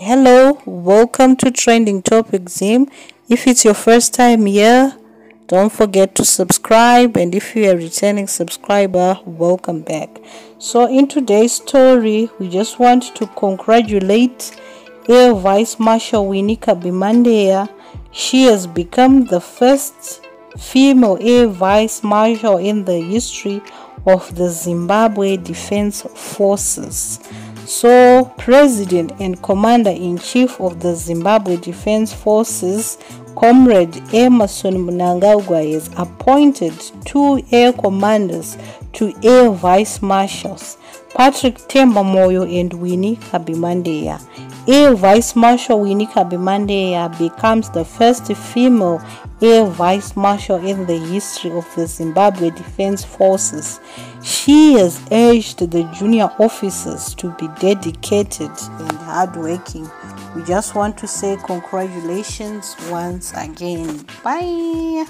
Hello, welcome to Trending Topic Zim. If it's your first time here, don't forget to subscribe, and if you're a returning subscriber, welcome back. So in today's story, we just want to congratulate Air Vice Marshal Winnie Cabby Mandeya. She has become the first female Air Vice Marshal in the history of the Zimbabwe Defense Forces. So, President and Commander-in-Chief of the Zimbabwe Defense Forces, Comrade Emmerson Mnangagwa, has appointed 2 air commanders to Air Vice Marshals, Patrick Tembamoyo and Winnie Cabby Mandeya. Air Vice Marshal Winnie Cabby Mandeya becomes the first female Air Vice Marshal in the history of the Zimbabwe Defense Forces. She has urged the junior officers to be dedicated and hardworking. We just want to say congratulations once again. Bye.